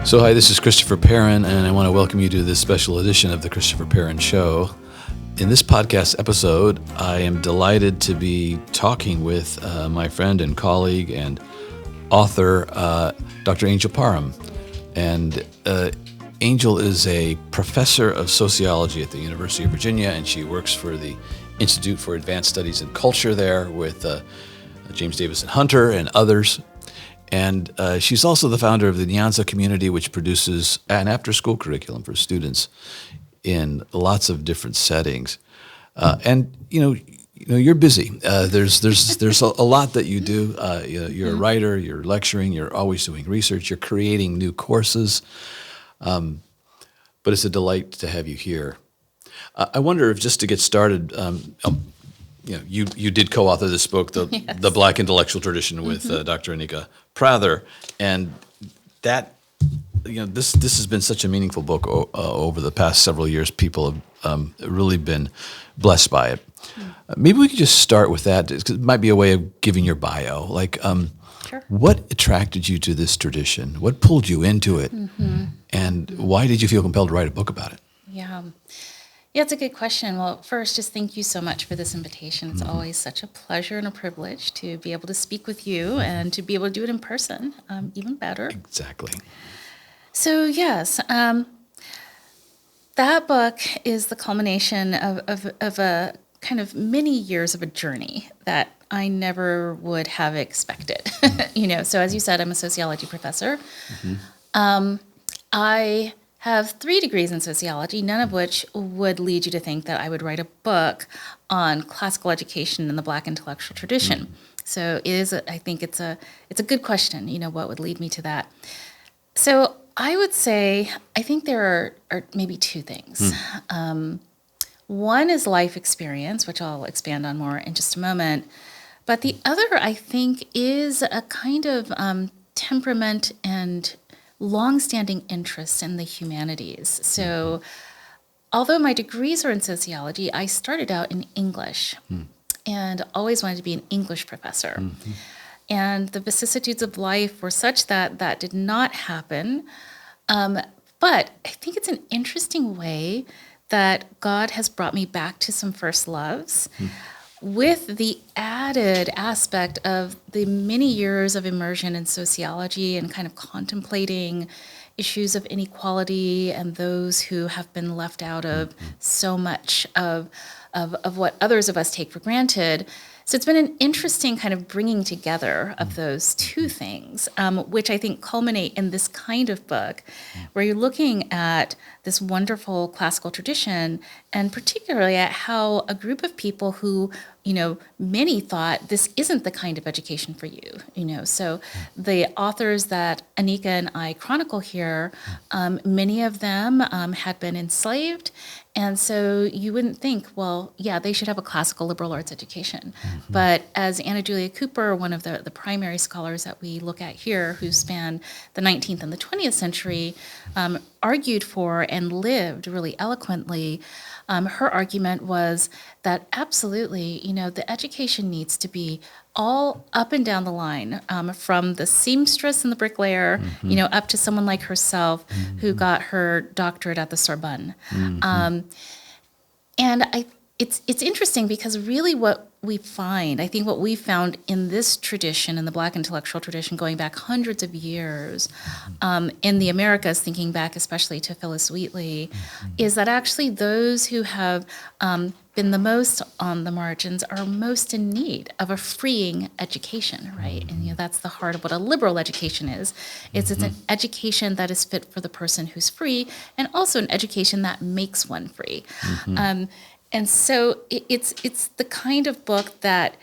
So hi, this is Christopher Perrin, and I want to welcome you to this special edition of the Christopher Perrin Show. In this podcast episode, I am delighted to be talking with my friend and colleague and author, Dr. Angel Parham. And Angel is a professor of sociology at the University of Virginia, and she works for the Institute for Advanced Studies in Culture there with James Davison Hunter and others. And she's also the founder of the Nyansa Community, which produces an after-school curriculum for students in lots of different settings. And you're busy. There's a lot that you do. You're a writer. You're lecturing. You're always doing research. You're creating new courses. But it's a delight to have you here. I wonder if, just to get started, you did co-author this book, The Black Intellectual Tradition, with Dr. Anika Prather, and that, this has been such a meaningful book over the past several years. People have really been blessed by it. Maybe we could just start with that, because it might be a way of giving your bio. Sure. What attracted you to this tradition? What pulled you into it? And why did you feel compelled to write a book about it? Yeah, it's a good question. Well, first, just thank you so much for this invitation. It's always such a pleasure and a privilege to be able to speak with you and to be able to do it in person, even better. Exactly. So, yes, that book is the culmination of a kind of many years of a journey that I never would have expected. So as you said, I'm a sociology professor. I have 3 degrees in sociology, none of which would lead you to think that I would write a book on classical education in the Black intellectual tradition. So I think it's a good question, what would lead me to that. So I would say, I think there are maybe 2 things. One is life experience, which I'll expand on more in just a moment. But the other, I think, is a kind of temperament and long-standing interest in the humanities. So although my degrees are in sociology, I started out in English and always wanted to be an English professor. And the vicissitudes of life were such that that did not happen. But I think it's an interesting way that God has brought me back to some first loves, with the added aspect of the many years of immersion in sociology and kind of contemplating issues of inequality and those who have been left out of so much of what others of us take for granted. So it's been an interesting kind of bringing together of those 2 things, which I think culminate in this kind of book, where you're looking at this wonderful classical tradition, and particularly at how a group of people who, many thought this isn't the kind of education for you, So the authors that Anika and I chronicle here, many of them had been enslaved. And so you wouldn't think, well, yeah, they should have a classical liberal arts education. But as Anna Julia Cooper, one of the primary scholars that we look at here, who spanned the 19th and the 20th century, argued for and lived really eloquently, her argument was that absolutely, the education needs to be all up and down the line, from the seamstress and the bricklayer, up to someone like herself who got her doctorate at the Sorbonne. And it's interesting because really what we find, I think what we found in this tradition, in the Black intellectual tradition, going back hundreds of years, in the Americas, thinking back especially to Phyllis Wheatley, is that actually those who have been the most on the margins are most in need of a freeing education, right? And that's the heart of what a liberal education is. It's an education that is fit for the person who's free, and also an education that makes one free. And so it's the kind of book that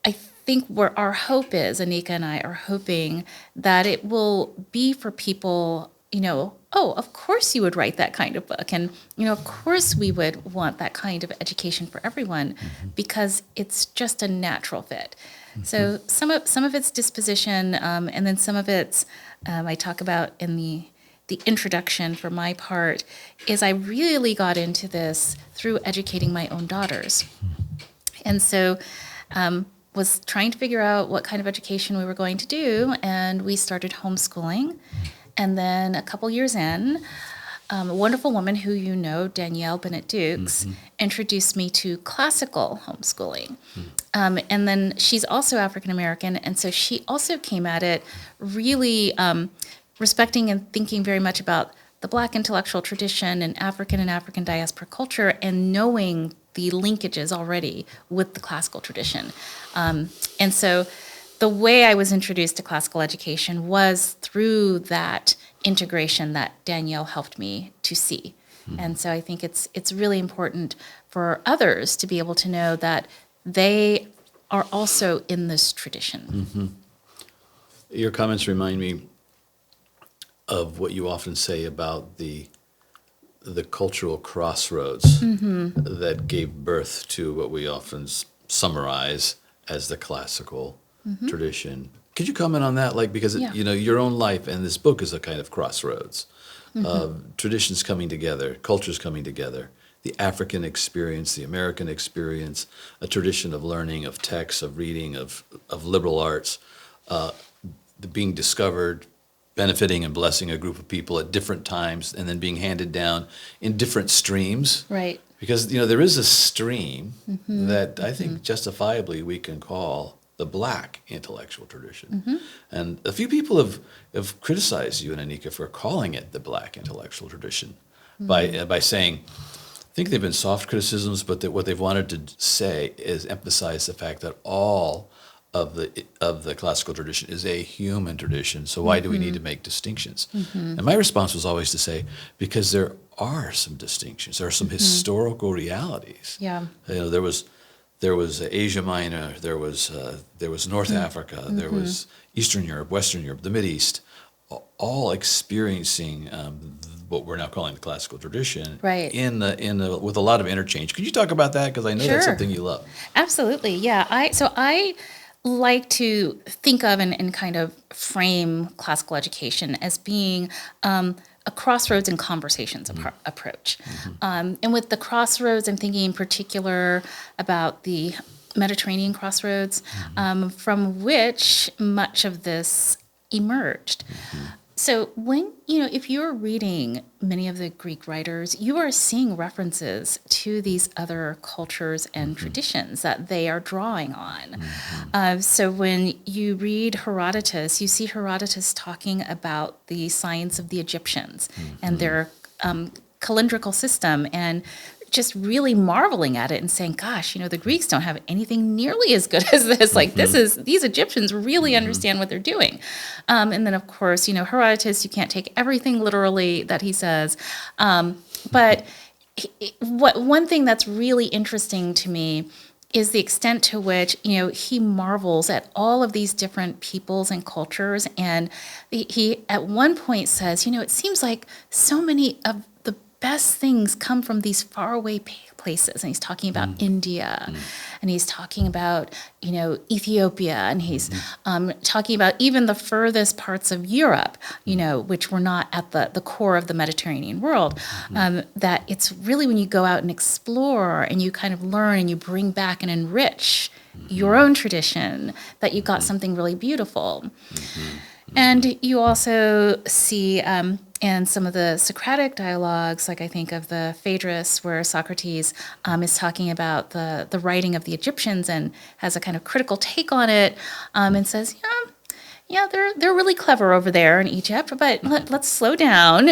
I think where our hope is, Anika and I are hoping that it will be for people, of course you would write that kind of book. And, of course we would want that kind of education for everyone, because it's just a natural fit. So some of its disposition, and then some of its, I talk about in the introduction for my part, is I really got into this through educating my own daughters. And so was trying to figure out what kind of education we were going to do, and we started homeschooling. And then a couple years in, a wonderful woman who you know, Danielle Bennett-Dukes, introduced me to classical homeschooling. And then she's also African-American, and so she also came at it really respecting and thinking very much about the Black intellectual tradition and African diaspora culture, and knowing the linkages already with the classical tradition. And so the way I was introduced to classical education was through that integration that Danielle helped me to see. And so I think it's really important for others to be able to know that they are also in this tradition. Your comments remind me of what you often say about the cultural crossroads that gave birth to what we often summarize as the classical tradition. Could you comment on that? Because your own life and this book is a kind of crossroads of traditions coming together, cultures coming together, the African experience, the American experience, a tradition of learning, of text, of reading, of liberal arts, being discovered, benefiting and blessing a group of people at different times, and then being handed down in different streams. Right. Because there is a stream that I think justifiably we can call the Black intellectual tradition. And a few people have criticized you and Anika for calling it the Black intellectual tradition by saying, I think they've been soft criticisms, but that what they've wanted to say is emphasize the fact that all of the classical tradition is a human tradition. So why do we need to make distinctions? And my response was always to say, because there are some distinctions. There are some historical realities. Yeah. There was Asia Minor. There was North Africa. There was Eastern Europe, Western Europe, the Mideast, all experiencing what we're now calling the classical tradition. Right. With a lot of interchange. Could you talk about that? Because I know that's something you love. Absolutely. Yeah. I like to think of and kind of frame classical education as being a crossroads in conversations approach. And with the crossroads, I'm thinking in particular about the Mediterranean crossroads, from which much of this emerged. So if you're reading many of the Greek writers, you are seeing references to these other cultures and traditions that they are drawing on. So when you read Herodotus, you see Herodotus talking about the science of the Egyptians and their calendrical system, and just really marveling at it and saying, gosh, the Greeks don't have anything nearly as good as this. These Egyptians really understand what they're doing. And then, of course, Herodotus, you can't take everything literally that he says. But one thing that's really interesting to me is the extent to which, he marvels at all of these different peoples and cultures. And he at one point says, it seems like so many of the best things come from these faraway places. And he's talking about India, and he's talking about, Ethiopia, and he's talking about even the furthest parts of Europe, which were not at the core of the Mediterranean world. That it's really when you go out and explore and you kind of learn and you bring back and enrich your own tradition that you got something really beautiful. And you also see in some of the Socratic dialogues, like I think of the Phaedrus, where Socrates is talking about the writing of the Egyptians and has a kind of critical take on it, and says, they're really clever over there in Egypt, but let's slow down,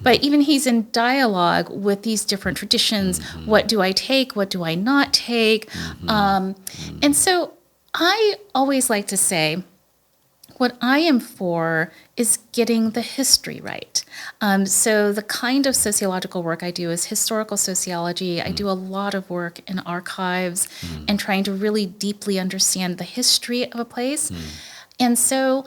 But even he's in dialogue with these different traditions. What do I take? What do I not take? And so I always like to say, what I am for is getting the history right. So the kind of sociological work I do is historical sociology. I do a lot of work in archives and trying to really deeply understand the history of a place. And so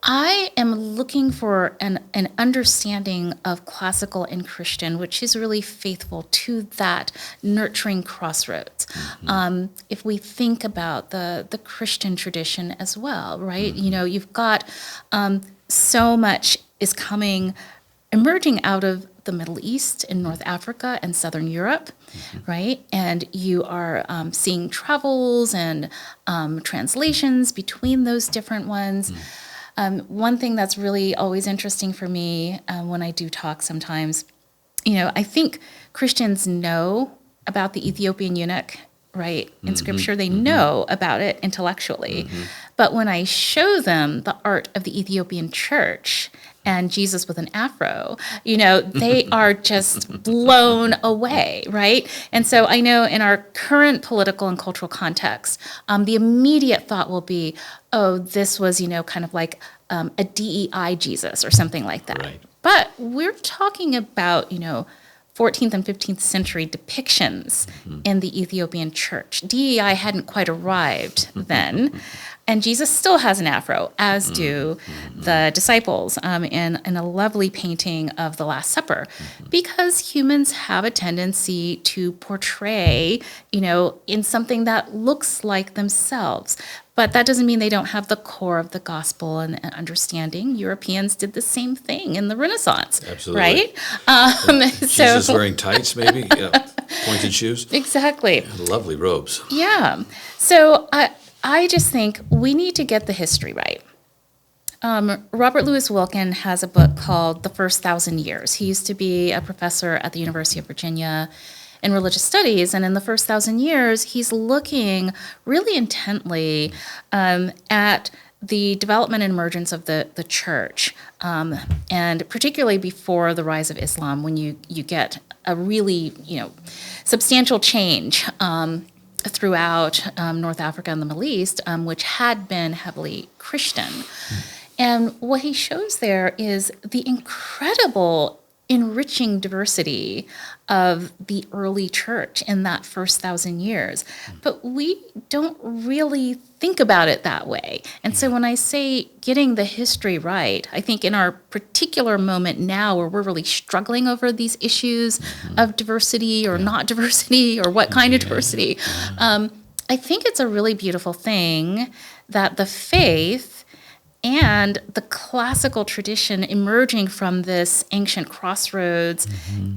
I am looking for an understanding of classical and Christian, which is really faithful to that nurturing crossroads. If we think about the Christian tradition as well, right? You've got so much is emerging out of the Middle East and North Africa and Southern Europe, right? And you are seeing travels and translations between those different ones. One thing that's really always interesting for me when I do talk sometimes, I think Christians know about the Ethiopian eunuch, right? In Scripture, they know about it intellectually. But when I show them the art of the Ethiopian church and Jesus with an afro, they are just blown away, right? And so I know in our current political and cultural context, the immediate thought will be, oh, this was, kind of like a DEI Jesus or something like that. Right. But we're talking about, 14th and 15th century depictions in the Ethiopian church. DEI hadn't quite arrived then, and Jesus still has an afro, as do the disciples in a lovely painting of the Last Supper, because humans have a tendency to portray, in something that looks like themselves. But that doesn't mean they don't have the core of the gospel and understanding. Europeans did the same thing in the Renaissance, Absolutely. Right? Jesus wearing tights, maybe? Yeah. Pointed shoes? Exactly. Lovely robes. Yeah. So I just think we need to get the history right. Robert Louis Wilkin has a book called The First 1,000 Years. He used to be a professor at the University of Virginia in religious studies, and in the first 1,000 years, he's looking really intently at the development and emergence of the church, and particularly before the rise of Islam, when you get a really substantial change throughout North Africa and the Middle East, which had been heavily Christian. And what he shows there is the incredible enriching diversity of the early church in that first 1,000 years. But we don't really think about it that way. And so when I say getting the history right, I think in our particular moment now where we're really struggling over these issues of diversity or not diversity or what kind of diversity, I think it's a really beautiful thing that the faith and the classical tradition emerging from this ancient crossroads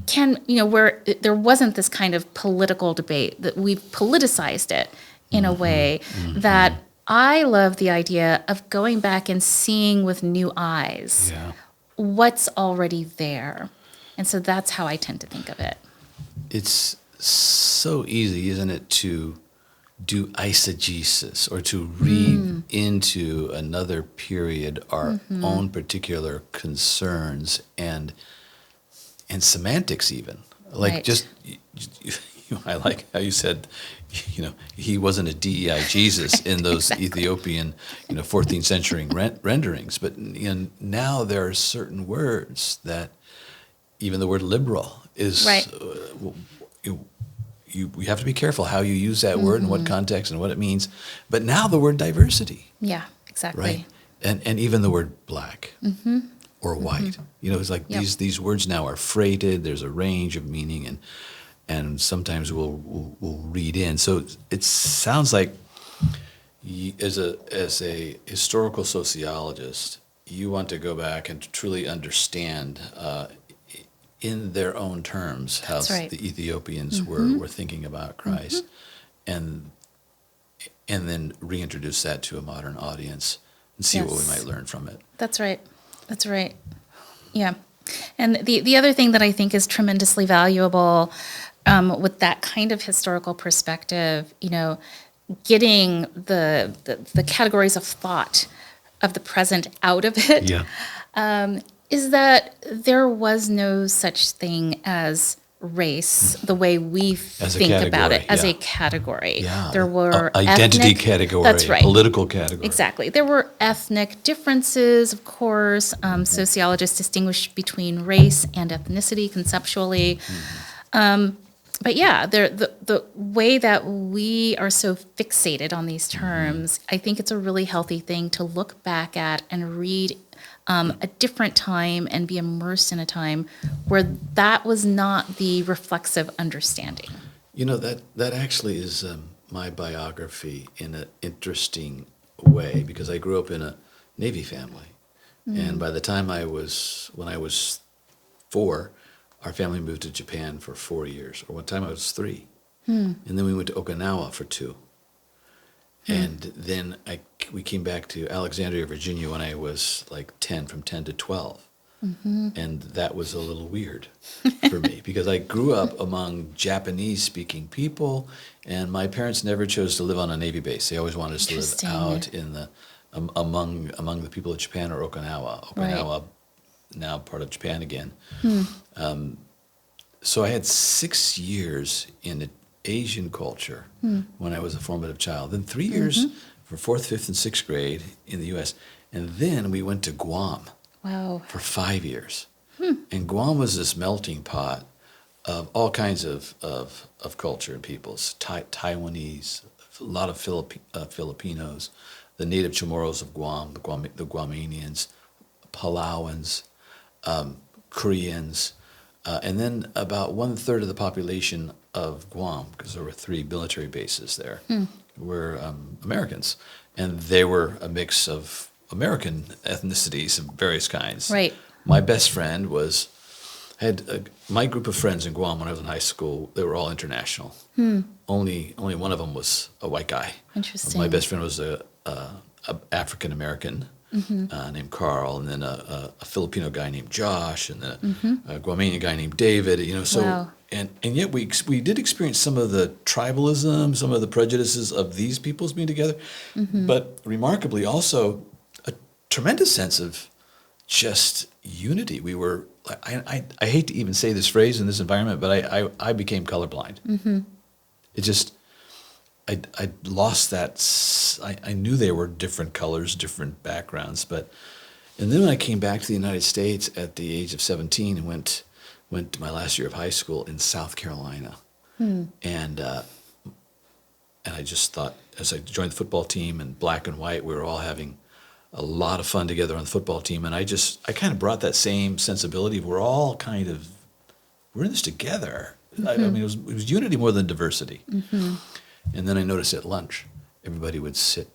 can, where there wasn't this kind of political debate, that we've politicized it in a way that I love the idea of going back and seeing with new eyes what's already there. And so that's how I tend to think of it. It's so easy, isn't it, to do eisegesis or to read into another period our own particular concerns and semantics even. Like Right. I like how you said, he wasn't a DEI Jesus in those Ethiopian, 14th century renderings. But now there are certain words that, even the word liberal is, Right. You have to be careful how you use that word and what context and what it means. But now the word diversity, Yeah, exactly. right? And even the word black or white. It's like these words now are freighted. There's a range of meaning, and sometimes we'll read in. So it sounds like as a historical sociologist, you want to go back and truly understand in their own terms how the Ethiopians were thinking about Christ, and then reintroduce that to a modern audience and see what we might learn from it. That's right. That's right. Yeah. And the other thing that I think is tremendously valuable with that kind of historical perspective, getting the categories of thought of the present out of it, is that there was no such thing as race the way we think about it as a category. Yeah. There were identity ethnic, category, that's right. Political category. Exactly. There were ethnic differences, of course. Sociologists distinguish between race and ethnicity conceptually. But yeah, the way that we are so fixated on these terms, I think it's a really healthy thing to look back at and read a different time and be immersed in a time where that was not the reflexive understanding. That actually is my biography in an interesting way, because I grew up in a Navy family. And by the time when I was 4, our family moved to Japan for 4 years, or one time I was 3. And then we went to Okinawa for 2. And then we came back to Alexandria, Virginia when I was like 10, from 10 to 12. And that was a little weird for me because I grew up among Japanese-speaking people, and my parents never chose to live on a Navy base. They always wanted us to live out in the among the people of Japan or Okinawa. Okinawa, now part of Japan again. So I had 6 years in Asian culture when I was a formative child. Then 3 years for 4th, 5th, and 6th grade in the U.S. And then we went to Guam. Wow. For 5 years. And Guam was this melting pot of all kinds of culture and peoples. Taiwanese, a lot of Filipinos, the native Chamorros of Guam, the Guamanians, Palauans, Koreans, and then about 1/3 of the population of Guam, because there were 3 military bases there, were Americans. And they were a mix of American ethnicities of various kinds. Right. My best friend my group of friends in Guam when I was in high school, they were all international. Only one of them was a white guy. Interesting. My best friend was a African American named Carl, and then a Filipino guy named Josh, and then a Guamanian guy named David. So. Wow. And yet we did experience some of the tribalism, some of the prejudices of these peoples being together, but remarkably also a tremendous sense of just unity. We were, I hate to even say this phrase in this environment, but I became colorblind. It just, I lost that, I knew they were different colors, different backgrounds, and then when I came back to the United States at the age of 17 and went to my last year of high school in South Carolina. And I just thought, as I joined the football team and black and white, we were all having a lot of fun together on the football team. And I kind of brought that same sensibility of we're in this together. I mean, it was unity more than diversity. And then I noticed at lunch, everybody would sit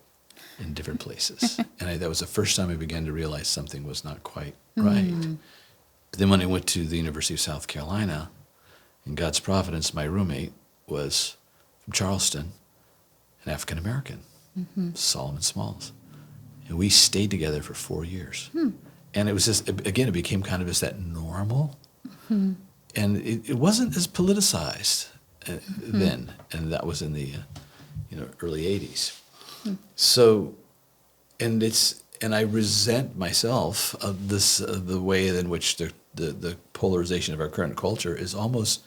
in different places. And that was the first time I began to realize something was not quite right. But then when I went to the University of South Carolina, in God's providence, my roommate was from Charleston, an African American, Solomon Smalls. And we stayed together for 4 years. And it was just, again, it became kind of just that normal. And it wasn't as politicized then. And that was in the early 80s. So, and I resent myself of this, the way in which the polarization of our current culture is almost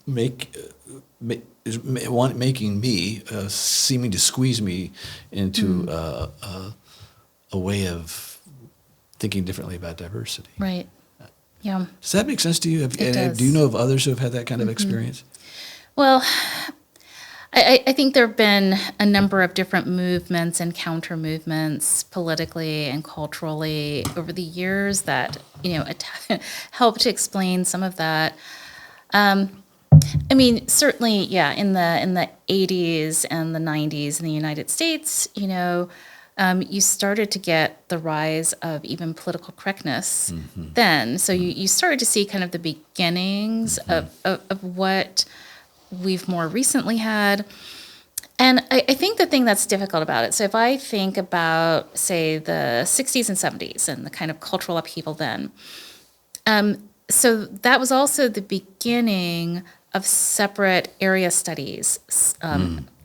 making me, seeming to squeeze me into a way of thinking differently about diversity. Right. Yeah. Does that make sense to you? It does. Do you know of others who have had that kind of experience? Well, I think there have been a number of different movements and counter movements politically and culturally over the years that help to explain some of that. I mean, certainly, yeah, in the 80s and the 90s in the United States, you started to get the rise of even political correctness then. So you started to see kind of the beginnings of what we've more recently had. And I think the thing that's difficult about it, so if I think about, say, the 60s and 70s and the kind of cultural upheaval then, so that was also the beginning of separate area studies,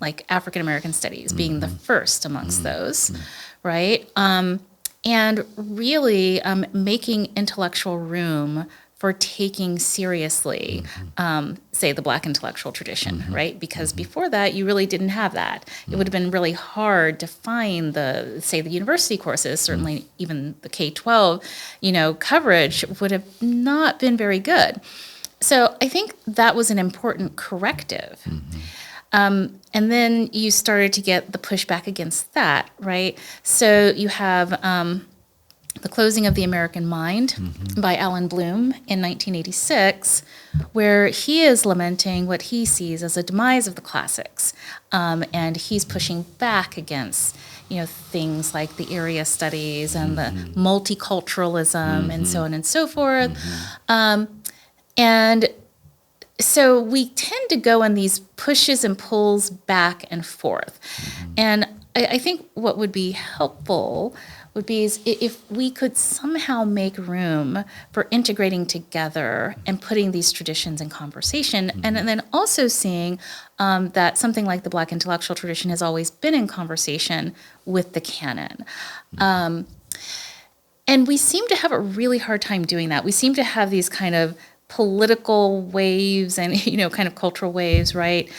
like African American studies being the first amongst those, right? And really making intellectual room for taking seriously, say, the Black intellectual tradition, right? Because before that, you really didn't have that. It would have been really hard to find the university courses, certainly even the K-12, coverage would have not been very good. So I think that was an important corrective. And then you started to get the pushback against that, right? So you have The Closing of the American Mind by Alan Bloom in 1986, where he is lamenting what he sees as a demise of the classics. And he's pushing back against, things like the area studies and the multiculturalism and so on and so forth. And so we tend to go on these pushes and pulls back and forth. And I think what would be helpful would be is if we could somehow make room for integrating together and putting these traditions in conversation, and then also seeing that something like the Black intellectual tradition has always been in conversation with the canon. And we seem to have a really hard time doing that. We seem to have these kind of political waves and, kind of cultural waves, right?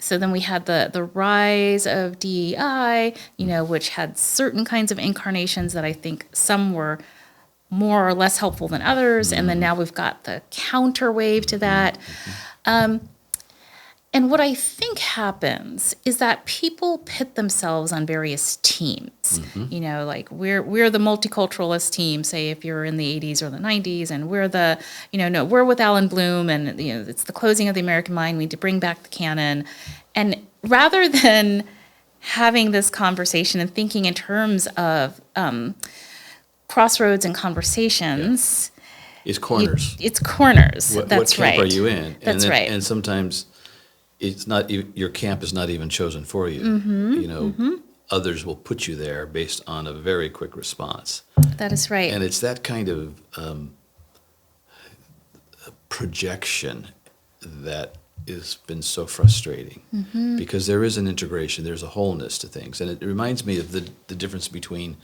So then we had the rise of DEI, which had certain kinds of incarnations that I think some were more or less helpful than others. And then now we've got the counter wave to that. And what I think happens is that people pit themselves on various teams. Like we're the multiculturalist team, say if you're in the 80s or the 90s, and we're the, we're with Alan Bloom, and it's the closing of the American mind. We need to bring back the canon. And rather than having this conversation and thinking in terms of crossroads and conversations, It's corners. It's corners. What That's camp right. are you in? That's right. And sometimes it's not your camp is not even chosen for you. Others will put you there based on a very quick response. That is right. And it's that kind of projection that has been so frustrating because there is an integration, there's a wholeness to things. And it reminds me of the difference between,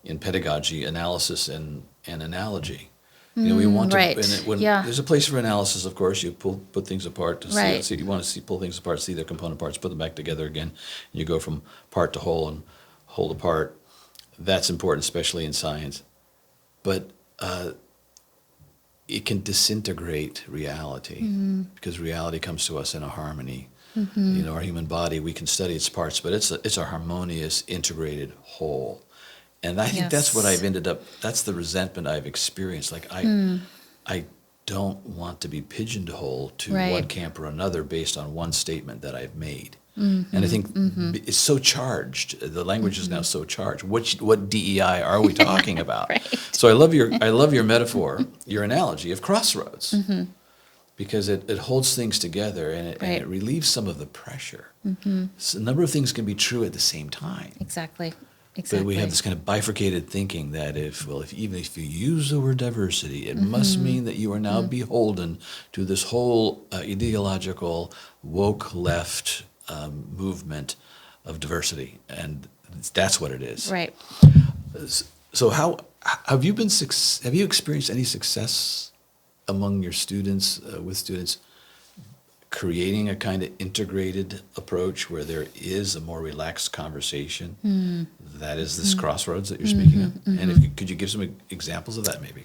in pedagogy, analysis and analogy. We want to, right. There's a place for analysis, of course. You put things apart to Right. see. You want to pull things apart, see their component parts, put them back together again. And you go from part to whole and whole to part. That's important, especially in science. But it can disintegrate reality because reality comes to us in a harmony. Our human body, we can study its parts, but it's a harmonious, integrated whole. And I think that's what that's the resentment I've experienced. Like I don't want to be pigeonholed to one camp or another based on one statement that I've made. And I think it's so charged. The language is now so charged. What DEI are we talking about? Right. So I love your metaphor, your analogy of Crossroads, because it holds things together and it relieves some of the pressure. So a number of things can be true at the same time. Exactly. But we have this kind of bifurcated thinking that even if you use the word diversity, it must mean that you are now beholden to this whole ideological woke left movement of diversity, and that's what it is. Right. So how have you experienced any success among your students with students creating a kind of integrated approach where there is a more relaxed conversation that is this crossroads that you're speaking of? And could you give some examples of that maybe?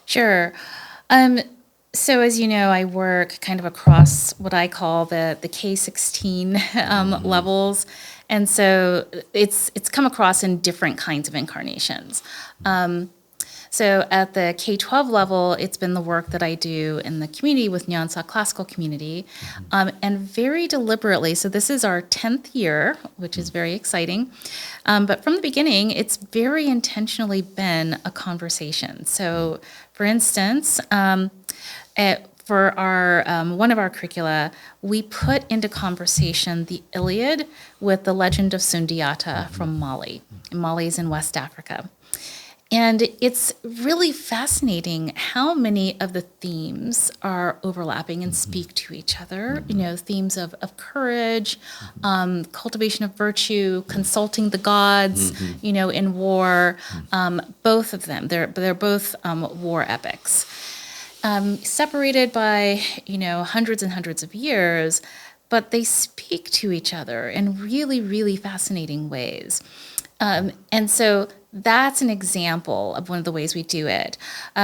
Sure. So as you know, I work kind of across what I call the K-16 levels. And so it's come across in different kinds of incarnations. So at the K-12 level, it's been the work that I do in the community with Nyansa Classical Community. And very deliberately, so this is our 10th year, which is very exciting. But from the beginning, it's very intentionally been a conversation. So for instance, for our one of our curricula, we put into conversation the Iliad with the legend of Sundiata from Mali. Mali is in West Africa. And it's really fascinating how many of the themes are overlapping and speak to each other. Themes of courage, cultivation of virtue, consulting the gods, in war. Both of them, they're both war epics. Separated by, hundreds and hundreds of years, but they speak to each other in really, really fascinating ways. And so that's an example of one of the ways we do it.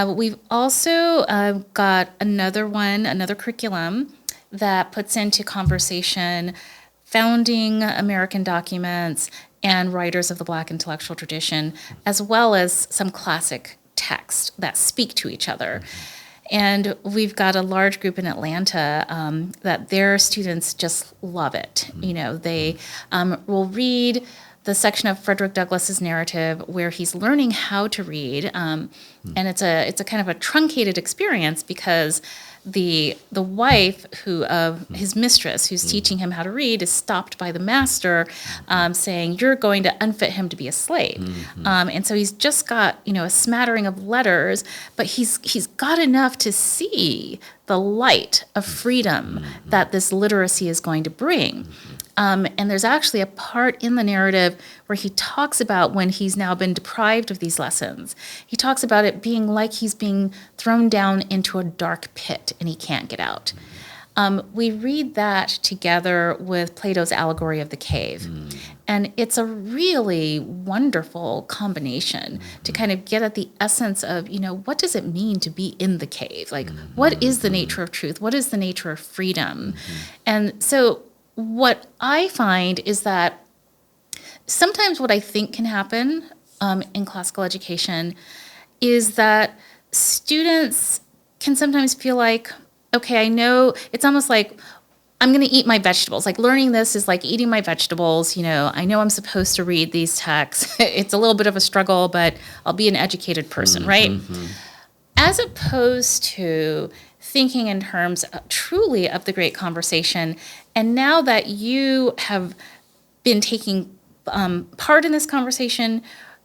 We've also got another curriculum that puts into conversation founding American documents and writers of the Black intellectual tradition, as well as some classic texts that speak to each other. And we've got a large group in Atlanta that their students just love it. They will read the section of Frederick Douglass's narrative where he's learning how to read, And it's a kind of a truncated experience because the wife of his mistress who's teaching him how to read is stopped by the master saying, you're going to unfit him to be a slave. And so he's just got, a smattering of letters, but he's got enough to see the light of freedom that this literacy is going to bring. And there's actually a part in the narrative where he talks about when he's now been deprived of these lessons. He talks about it being like he's being thrown down into a dark pit and he can't get out. We read that together with Plato's allegory of the cave. And it's a really wonderful combination to kind of get at the essence of, what does it mean to be in the cave? Like, what is the nature of truth? What is the nature of freedom? And so what I find is that sometimes what I think can happen in classical education is that students can sometimes feel like, okay, I know it's almost like I'm going to eat my vegetables. Like learning this is like eating my vegetables. I know I'm supposed to read these texts. It's a little bit of a struggle, but I'll be an educated person, right? As opposed to thinking in terms truly of the great conversation. And now that you have been taking part in this conversation,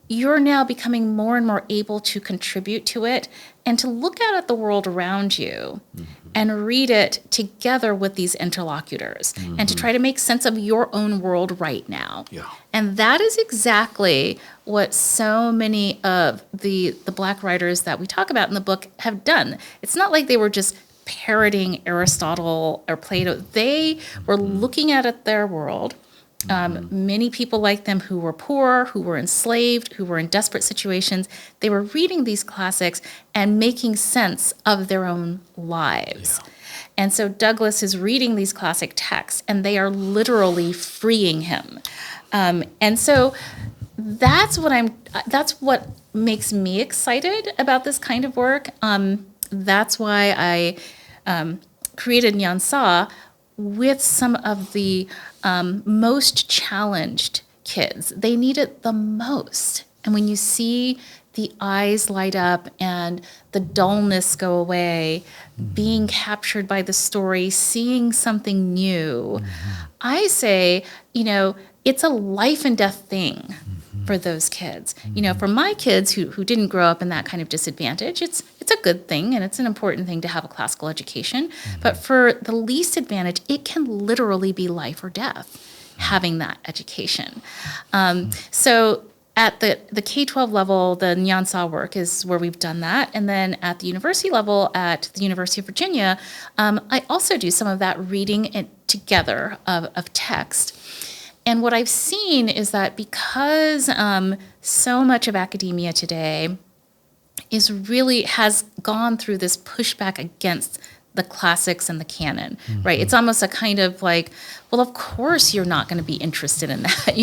you're now becoming more and more able to contribute to it and to look out at the world around you and read it together with these interlocutors and to try to make sense of your own world right now. Yeah. And that is exactly what so many of the Black writers that we talk about in the book have done. It's not like they were just parroting Aristotle or Plato. They were looking at their world. Many people like them who were poor, who were enslaved, who were in desperate situations, they were reading these classics and making sense of their own lives. Yeah. And so Douglas is reading these classic texts, and they are literally freeing him. And so that's what makes me excited about this kind of work. That's why I created Nyansa with some of the most challenged kids. They need it the most. And when you see the eyes light up and the dullness go away, being captured by the story, seeing something new, I say, it's a life and death thing for those kids. For my kids who didn't grow up in that kind of disadvantage, it's a good thing and it's an important thing to have a classical education. But for the least advantaged, it can literally be life or death having that education. So at the K-12 level, the Nyansa work is where we've done that. And then at the university level, at the University of Virginia, I also do some of that reading together of text. And what I've seen is that because so much of academia today has gone through this pushback against the classics and the canon, right? It's almost a kind of like, well, of course you're not going to be interested in that.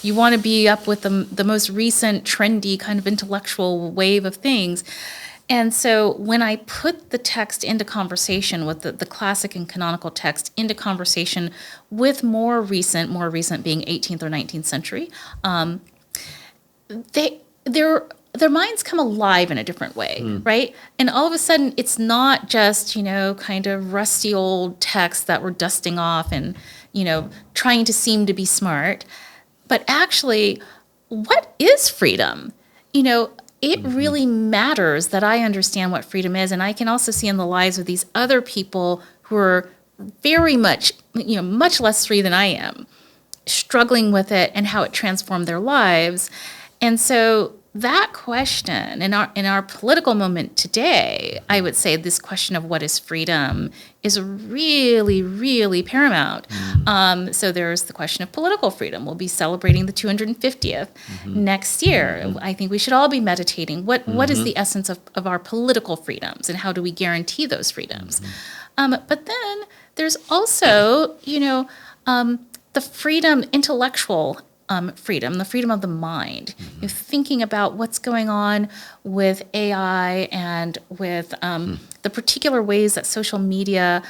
You want to be up with the most recent trendy kind of intellectual wave of things. And so when I put the text into conversation with the classic and canonical text into conversation with more recent being 18th or 19th century, their minds come alive in a different way, right? And all of a sudden, it's not just, kind of rusty old texts that we're dusting off and, trying to seem to be smart, but actually, what is freedom? It really matters that I understand what freedom is, and I can also see in the lives of these other people who are very much, much less free than I am, struggling with it and how it transformed their lives. And so that question in our political moment today, I would say this question of what is freedom is really, really paramount. So there's the question of political freedom. We'll be celebrating the 250th next year. I think we should all be meditating. What is the essence of our political freedoms and how do we guarantee those freedoms? But then there's also, the freedom, intellectual freedom, the freedom of the mind. You're thinking about what's going on with AI and with the particular ways that social media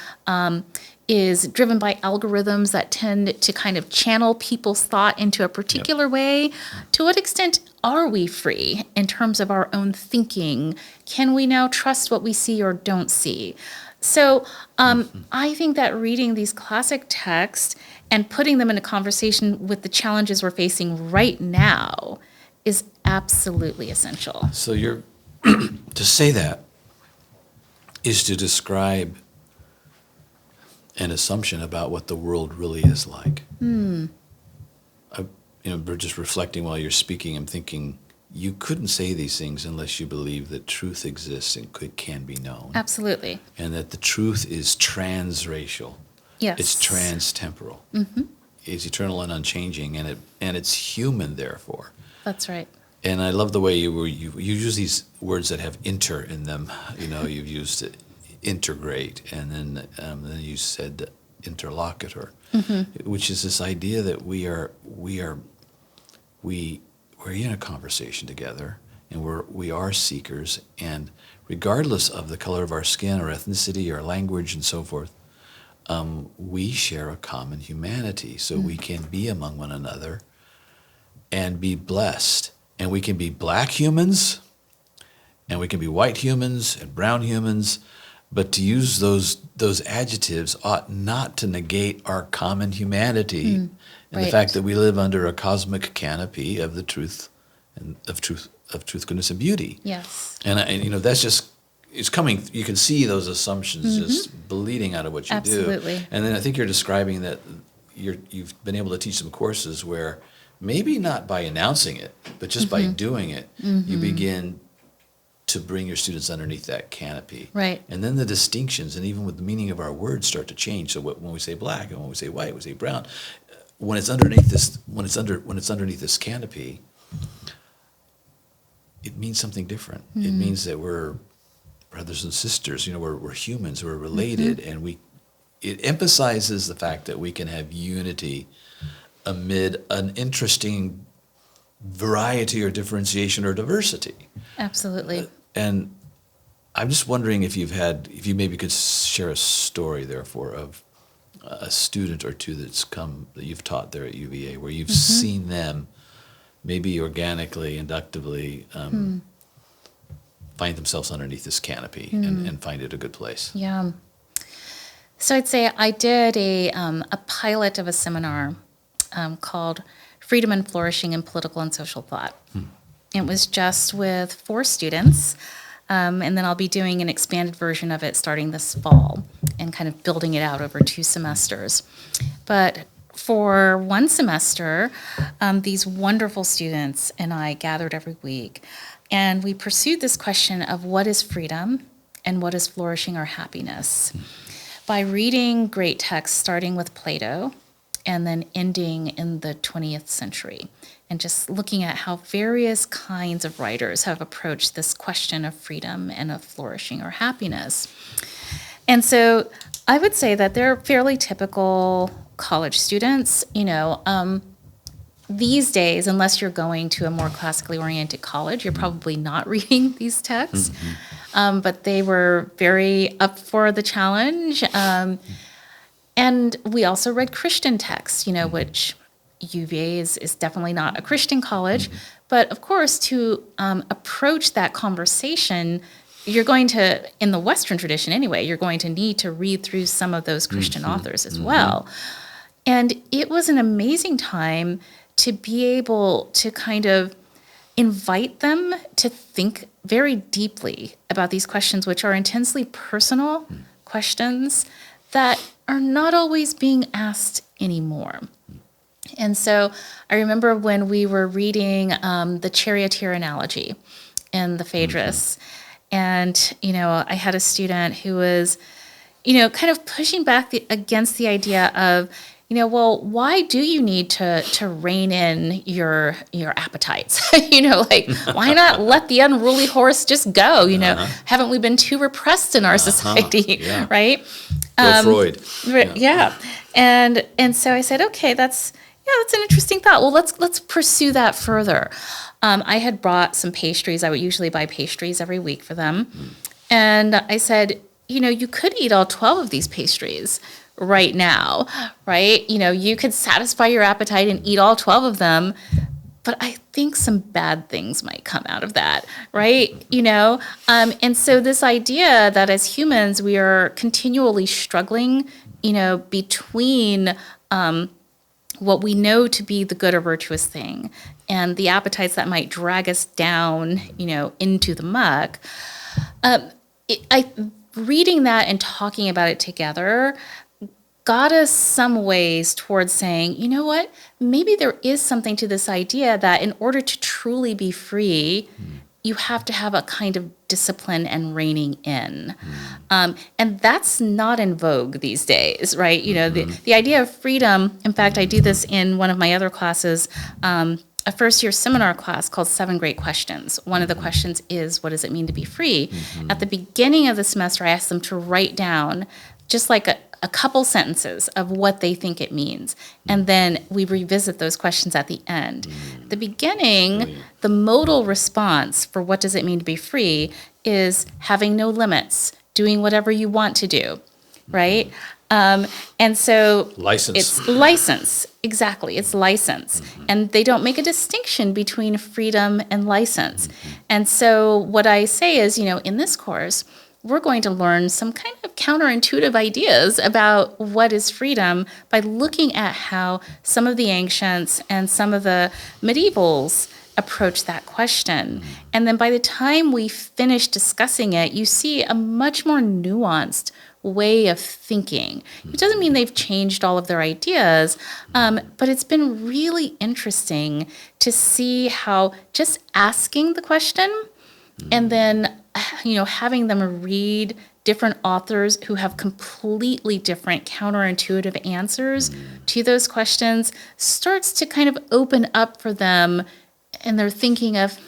is driven by algorithms that tend to kind of channel people's thought into a particular way. To what extent are we free in terms of our own thinking? Can we now trust what we see or don't see? So I think that reading these classic texts and putting them in a conversation with the challenges we're facing right now is absolutely essential. So to say that is to describe an assumption about what the world really is like. Just reflecting while you're speaking, I'm thinking you couldn't say these things unless you believe that truth exists and can be known. Absolutely. And that the truth is transracial. Yes. It's trans-temporal. It's eternal and unchanging, and it's human, therefore. That's right. And I love the way you use these words that have inter in them. You've used it, integrate, and then you said interlocutor, which is this idea that we're in a conversation together, and we are seekers, and regardless of the color of our skin or ethnicity or language and so forth, we share a common humanity, so we can be among one another and be blessed. And we can be black humans, and we can be white humans and brown humans, but to use those adjectives ought not to negate our common humanity and the fact that we live under a cosmic canopy of the truth and of truth, goodness, and beauty. Yes. And that's just, it's coming. You can see those assumptions just bleeding out of what you Absolutely. do. And then I think you're describing that you've been able to teach some courses where maybe not by announcing it, but just by doing it, you begin to bring your students underneath that canopy. Right. And then the distinctions and even with the meaning of our words start to change. So when we say black and when we say white, we say brown. When it's underneath this canopy, it means something different. It means that we're brothers and sisters. We're humans. We're related, and it emphasizes the fact that we can have unity amid an interesting variety or differentiation or diversity. Absolutely. And I'm just wondering if you maybe could share a story, therefore, of a student or two that you've taught there at UVA, where you've seen them maybe organically, inductively find themselves underneath this canopy and find it a good place. Yeah. So I'd say I did a pilot of a seminar called Freedom and Flourishing in Political and Social Thought. It was just with 4 students, and then I'll be doing an expanded version of it starting this fall and kind of building it out over 2 semesters. But for one semester, these wonderful students and I gathered every week, and we pursued this question of what is freedom and what is flourishing or happiness by reading great texts starting with Plato and then ending in the 20th century, and just looking at how various kinds of writers have approached this question of freedom and of flourishing or happiness. And so I would say that they're fairly typical college students. These days, unless you're going to a more classically oriented college, you're probably not reading these texts. But they were very up for the challenge. And we also read Christian texts, which UVA is definitely not a Christian college. But of course, to approach that conversation, you're going to, in the Western tradition anyway, you're going to need to read through some of those Christian authors as well. And it was an amazing time to be able to kind of invite them to think very deeply about these questions, which are intensely personal questions that are not always being asked anymore. And so I remember when we were reading the charioteer analogy in the Phaedrus, and, I had a student who was, kind of pushing back against the idea of, well, why do you need to rein in your appetites? Why not let the unruly horse just go? Haven't we been too repressed in our society, right? Go Freud. Yeah. And so I said, okay, that's that's an interesting thought. Well, let's pursue that further. I had brought some pastries. I would usually buy pastries every week for them. And I said, you could eat all 12 of these pastries right now, right? You could satisfy your appetite and eat all 12 of them, but I think some bad things might come out of that, right? And so this idea that as humans, we are continually struggling, between what we know to be the good or virtuous thing and the appetites that might drag us down, into the muck. Reading that and talking about it together got us some ways towards saying, you know what, maybe there is something to this idea that in order to truly be free, you have to have a kind of discipline and reining in. And that's not in vogue these days, right? The idea of freedom, in fact, I do this in one of my other classes, a first-year seminar class called 7 Great Questions. One of the questions is, what does it mean to be free? At the beginning of the semester, I asked them to write down just like a couple sentences of what they think it means. And then we revisit those questions at the end. At the beginning, the modal response for what does it mean to be free is having no limits, doing whatever you want to do, right? And so it's license. Exactly. It's license. And they don't make a distinction between freedom and license. And so what I say is, in this course, we're going to learn some kind of counterintuitive ideas about what is freedom by looking at how some of the ancients and some of the medievals approach that question. And then by the time we finish discussing it, you see a much more nuanced way of thinking. It doesn't mean they've changed all of their ideas, but it's been really interesting to see how just asking the question and then having them read different authors who have completely different counterintuitive answers to those questions starts to kind of open up for them, and they're thinking of,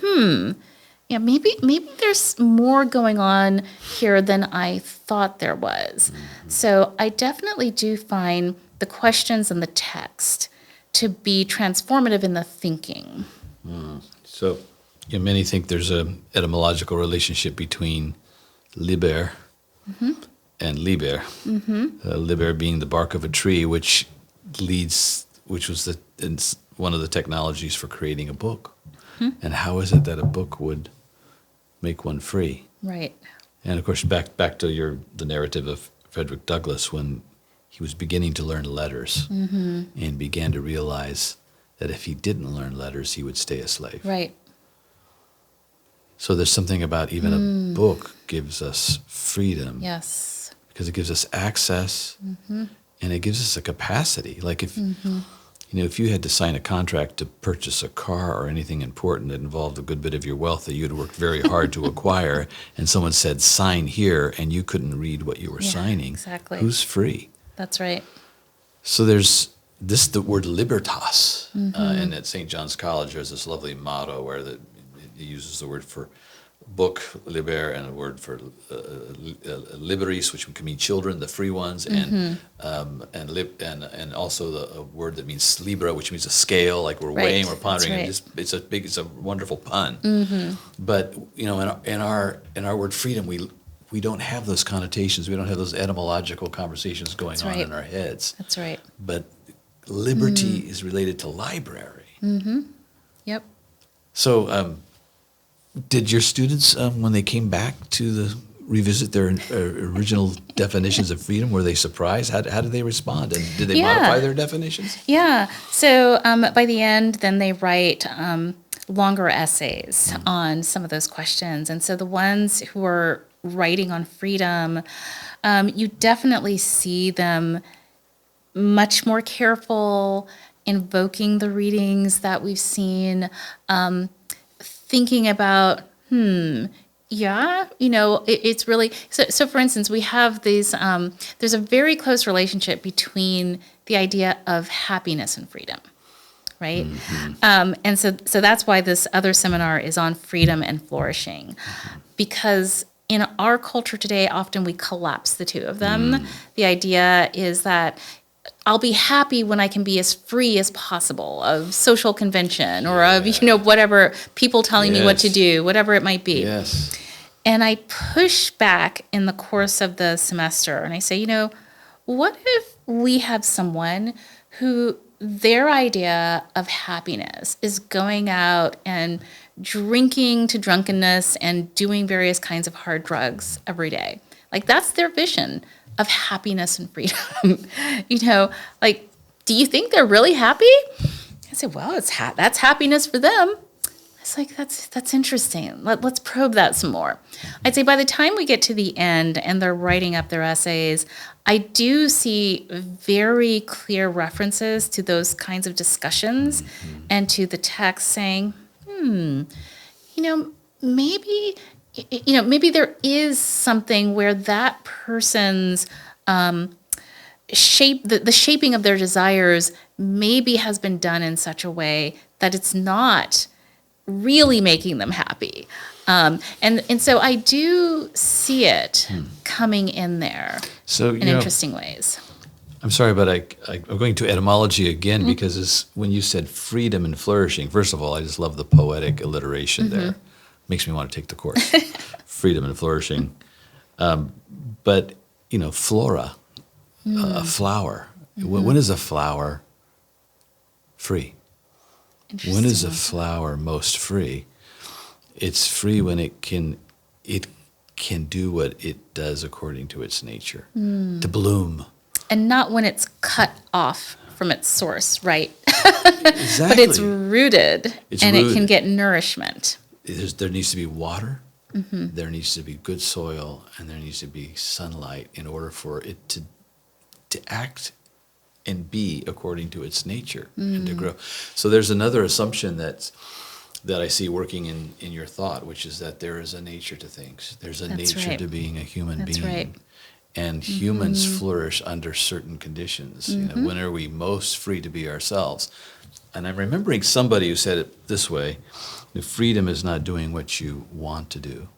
maybe there's more going on here than I thought there was. So I definitely do find the questions and the text to be transformative in the thinking. So many think there's an etymological relationship between liber and liber. Liber being the bark of a tree, which was one of the technologies for creating a book. And how is it that a book would make one free? Right. And of course, back to the narrative of Frederick Douglass when he was beginning to learn letters and began to realize that if he didn't learn letters, he would stay a slave. Right. So there's something about even a book gives us freedom. Yes. Because it gives us access and it gives us a capacity. Like if you had to sign a contract to purchase a car or anything important that involved a good bit of your wealth that you'd worked very hard to acquire, and someone said, sign here, and you couldn't read what you were signing, exactly. Who's free? That's right. So there's the word libertas. And at St. John's College, there's this lovely motto where it uses the word for book, liber, and a word for liberis, which can mean children, the free ones, and also a word that means libra, which means a scale, like we're weighing, we're pondering. Right. It's a wonderful pun. But in our word freedom, we don't have those connotations. We don't have those etymological conversations going on in our heads. That's right. But liberty is related to library. Yep. So. Did your students, when they came back to revisit their original definitions of freedom, were they surprised? How did they respond? And did they modify their definitions? Yeah. So by the end, then they write longer essays on some of those questions. And so the ones who are writing on freedom, you definitely see them much more careful, invoking the readings that we've seen, thinking about, it's really, so for instance, we have these, there's a very close relationship between the idea of happiness and freedom, right? And so that's why this other seminar is on freedom and flourishing, because in our culture today, often we collapse the two of them. The idea is that I'll be happy when I can be as free as possible of social convention or of, whatever, people telling me what to do, whatever it might be. Yes. And I push back in the course of the semester and I say, what if we have someone who their idea of happiness is going out and drinking to drunkenness and doing various kinds of hard drugs every day? Like, that's their vision of happiness and freedom. Do you think they're really happy? I said, well, that's happiness for them. It's like, that's interesting. Let's probe that some more. I'd say by the time we get to the end and they're writing up their essays, I do see very clear references to those kinds of discussions and to the text saying, maybe there is something where that person's the shaping of their desires maybe has been done in such a way that it's not really making them happy. And so I do see it coming in there in interesting ways. I'm sorry, but I'm going to etymology again because when you said freedom and flourishing, first of all, I just love the poetic alliteration there. Makes me want to take the course. Freedom and flourishing. But, flora, a flower. When is a flower free? When is a flower most free? It's free when it can do what it does according to its nature, to bloom. And not when it's cut off from its source, right? Exactly. But it's rooted, it can get nourishment. There needs to be water, there needs to be good soil, and there needs to be sunlight in order for it to act and be according to its nature and to grow. So there's another assumption that I see working in your thought, which is that there is a nature to things. There's a nature to being a human being. Right. And humans flourish under certain conditions. When are we most free to be ourselves? And I'm remembering somebody who said it this way: freedom is not doing what you want to do.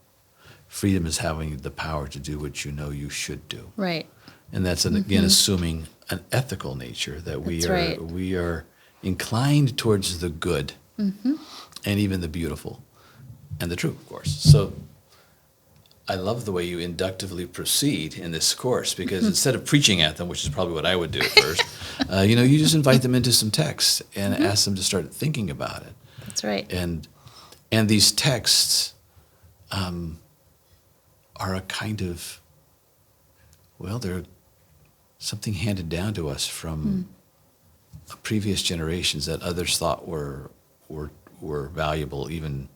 Freedom is having the power to do what you know you should do. Right. And that's, again, assuming an ethical nature, that we are inclined towards the good and even the beautiful and the true, of course. So I love the way you inductively proceed in this course, because instead of preaching at them, which is probably what I would do at first, you just invite them into some text and ask them to start thinking about it. That's right. And these texts are a kind of, they're something handed down to us from previous generations that others thought were valuable, even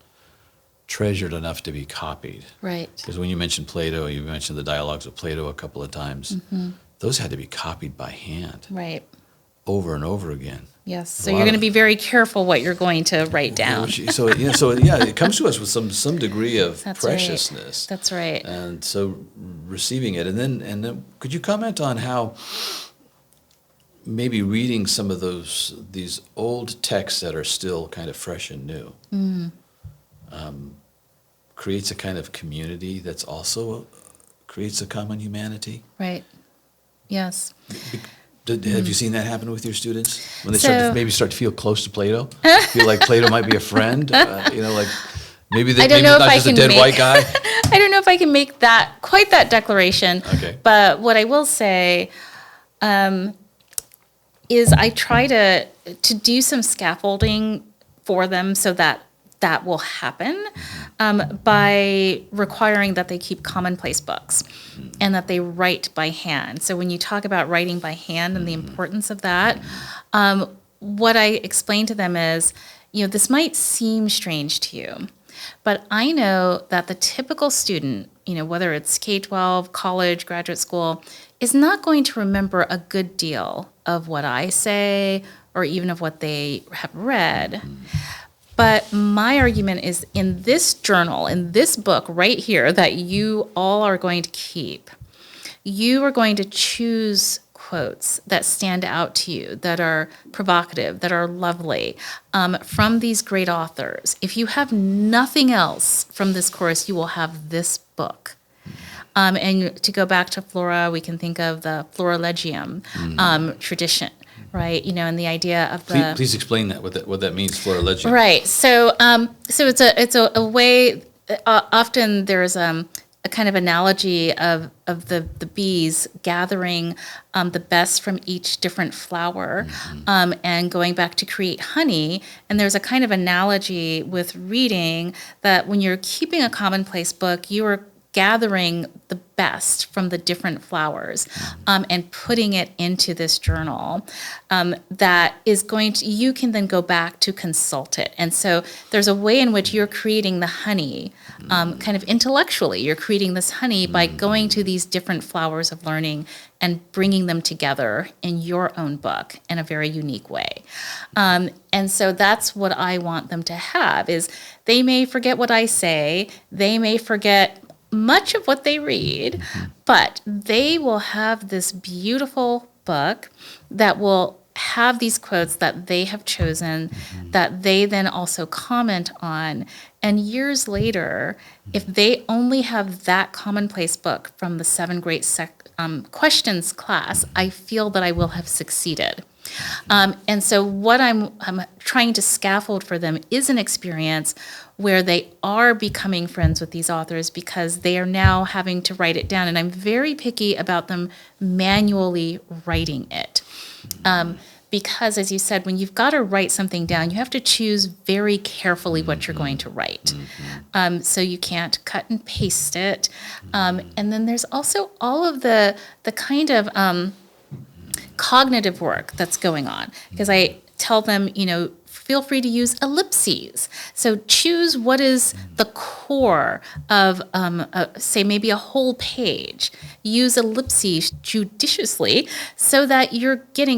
treasured enough to be copied. Right. Because when you mentioned Plato, you mentioned the dialogues of Plato a couple of times. Those had to be copied by hand. Right. Over and over again. Yes. So you're going to be very careful what you're going to write down. It comes to us with some degree of preciousness. Right. That's right. And so receiving it, and then could you comment on how maybe reading some of these old texts that are still kind of fresh and new creates a kind of community that's also creates a common humanity? Right. Yes. Have you seen that happen with your students when they start to feel close to Plato? Feel like Plato might be a friend? Maybe not just a dead white guy? I don't know if I can make quite that declaration. Okay. But what I will say is I try to do some scaffolding for them so that will happen by requiring that they keep Commonplace books and that they write by hand. So when you talk about writing by hand and the importance of that, what I explain to them is, this might seem strange to you, but I know that the typical student, whether it's K-12, college, graduate school, is not going to remember a good deal of what I say or even of what they have read. But my argument is in this journal, in this book right here that you all are going to keep, you are going to choose quotes that stand out to you, that are provocative, that are lovely, from these great authors. If you have nothing else from this course, you will have this book. And to go back to flora, we can think of the florilegium tradition, right? And the idea of the... Please explain that, what that means, florilegium. Right. So it's a way. Often there's a kind of analogy of the bees gathering the best from each different flower, and going back to create honey. And there's a kind of analogy with reading that when you're keeping a commonplace book, you are gathering the best from the different flowers, and putting it into this journal, that is going to, you can then go back to consult it. And so there's a way in which you're creating the honey, kind of intellectually. You're creating this honey by going to these different flowers of learning and bringing them together in your own book in a very unique way. And so that's what I want them to have, is they may forget what I say, they may forget much of what they read, but they will have this beautiful book that will have these quotes that they have chosen, that they then also comment on. And years later, if they only have that commonplace book from the 7 Great Questions class, I feel that I will have succeeded. And so what I'm trying to scaffold for them is an experience where they are becoming friends with these authors, because they are now having to write it down. And I'm very picky about them manually writing it. Because, as you said, when you've got to write something down, you have to choose very carefully what you're going to write. So you can't cut and paste it. And then there's also all of the kind of cognitive work that's going on, because I tell them, feel free to use ellipses. So choose what is the core of, say, maybe a whole page. Use ellipses judiciously so that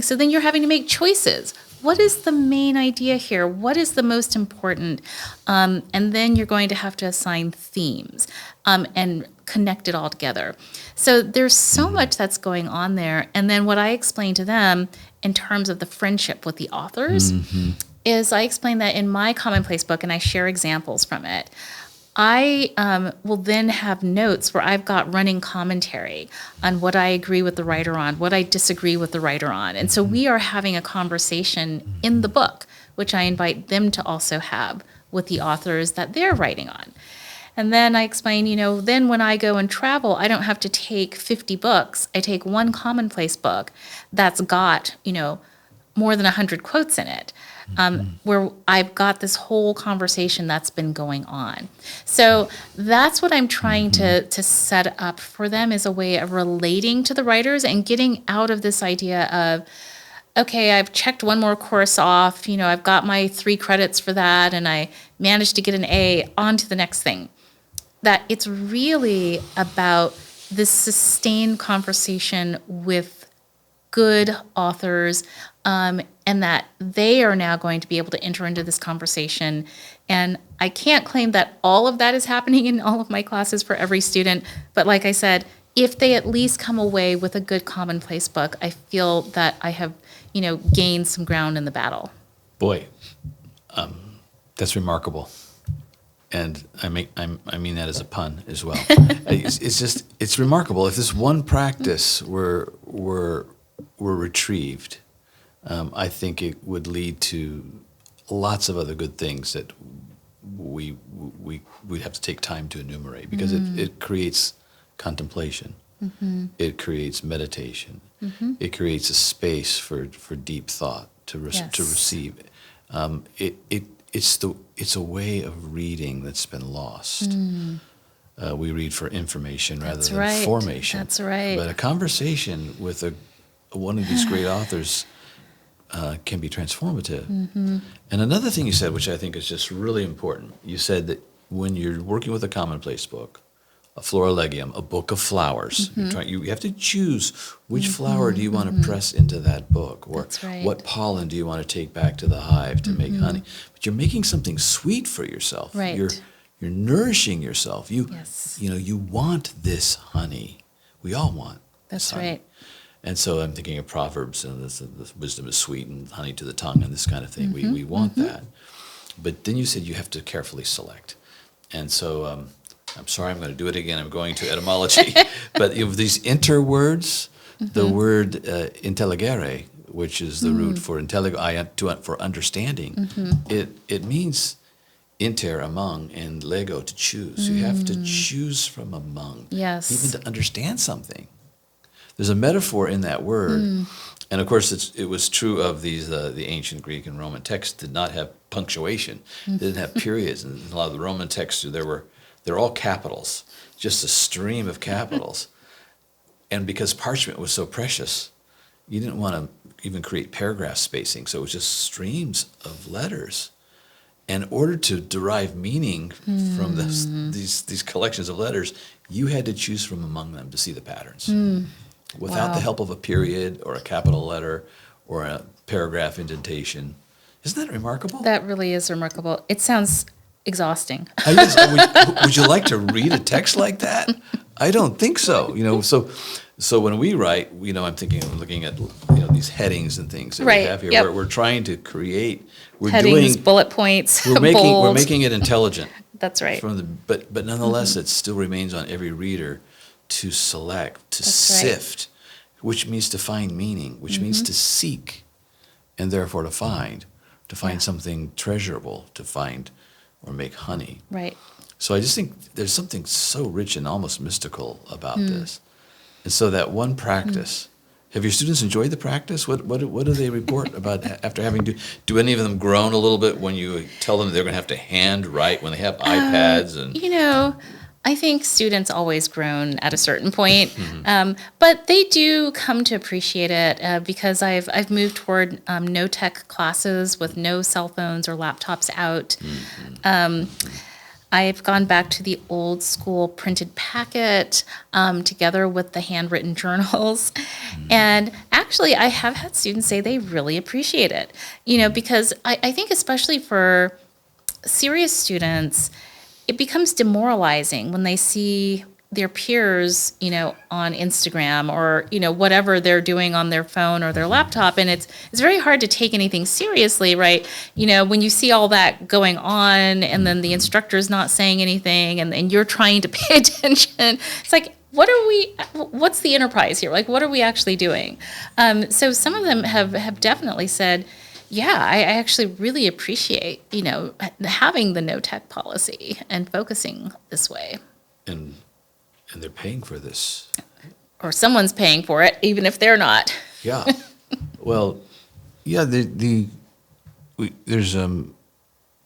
so then you're having to make choices. What is the main idea here? What is the most important? And then you're going to have to assign themes, and connect it all together. So there's so much that's going on there. And then what I explain to them in terms of the friendship with the authors is I explain that in my commonplace book, and I share examples from it. I will then have notes where I've got running commentary on what I agree with the writer on, what I disagree with the writer on. And so we are having a conversation in the book, which I invite them to also have with the authors that they're writing on. And then I explain, then when I go and travel, I don't have to take 50 books. I take one commonplace book that's got, more than 100 quotes in it, where I've got this whole conversation that's been going on. So that's what I'm trying to set up for them, is a way of relating to the writers and getting out of this idea of, okay, I've checked one more course off, I've got my 3 credits for that, and I managed to get an A, on to the next thing. That it's really about this sustained conversation with good authors, and that they are now going to be able to enter into this conversation. And I can't claim that all of that is happening in all of my classes for every student, but like I said, if they at least come away with a good commonplace book, I feel that I have, gained some ground in the battle. Boy, that's remarkable. And I mean that as a pun as well. It's remarkable. If this one practice were retrieved, I think it would lead to lots of other good things that we'd have to take time to enumerate, because it creates contemplation, it creates meditation, it creates a space for deep thought to receive. It's a way of reading that's been lost. We read for information rather than formation. That's right. But a conversation with one of these great authors can be transformative. And another thing you said, which I think is just really important, you said that when you're working with a commonplace book, a florilegium, a book of flowers, you have to choose which flower do you want to press into that book, or what pollen do you want to take back to the hive to make honey. But you're making something sweet for yourself. Right. You're nourishing yourself. You want this honey. We all want this honey. Right. And so I'm thinking of Proverbs, and this wisdom is sweet and honey to the tongue, and this kind of thing. We want that. But then you said you have to carefully select. And so I'm sorry, I'm going to do it again. I'm going to etymology. But you have these interwords, the word intelligere, which is the root for for understanding, it means inter, among, and lego, to choose. You have to choose from among, Yes. even to understand something. There's a metaphor in that word. And of course, it was true of the ancient Greek and Roman texts did not have punctuation. They didn't have periods. And a lot of the Roman texts, they're all capitals, just a stream of capitals. And because parchment was so precious, you didn't want to even create paragraph spacing. So it was just streams of letters. And in order to derive meaning from these collections of letters, you had to choose from among them to see the patterns. Without the help of a period or a capital letter or a paragraph indentation. Isn't that remarkable? That really is remarkable. It sounds exhausting. Would you like to read a text like that? I don't think so. So when we write, I'm thinking of looking at these headings and things that we have here. Yep. We're trying to create. Headings, bullet points, We're making it intelligent. That's right. But nonetheless, it still remains on every reader to select, to sift, which means to find meaning, which means to seek, and therefore to find something treasurable, to find or make honey. Right. So I just think there's something so rich and almost mystical about this. And so that one practice, have your students enjoyed the practice? What do they report about after having do any of them groan a little bit when you tell them they're going to have to hand write when they have iPads? I think students always groan at a certain point, but they do come to appreciate it because I've moved toward no tech classes with no cell phones or laptops out. I've gone back to the old school printed packet together with the handwritten journals. And actually, I have had students say they really appreciate it, because I think especially for serious students, it becomes demoralizing when they see their peers, on Instagram or, whatever they're doing on their phone or their laptop. And it's very hard to take anything seriously, right? When you see all that going on and then the instructor's not saying anything and you're trying to pay attention, it's like, what's the enterprise here? Like, what are we actually doing? So some of them have definitely said, yeah, I actually really appreciate, having the no tech policy and focusing this way. And they're paying for this. Or someone's paying for it, even if they're not. Yeah. Well, yeah, there's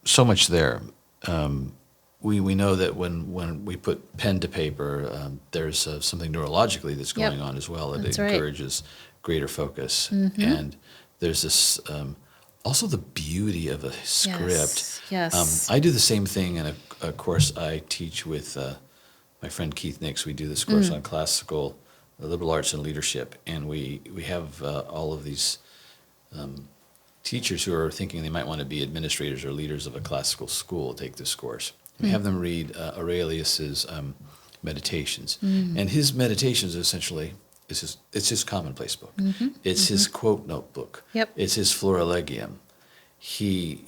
so much there. We know that when we put pen to paper, there's something neurologically that's going on as well. It encourages greater focus. And there's this... also, the beauty of a script. Yes. I do the same thing in a course I teach with my friend Keith Nix. We do this course on classical liberal arts and leadership, and we have all of these teachers who are thinking they might want to be administrators or leaders of a classical school take this course. We have them read Aurelius's Meditations, and his Meditations essentially. It's his Commonplace book. It's his quote notebook. It's his Florilegium. He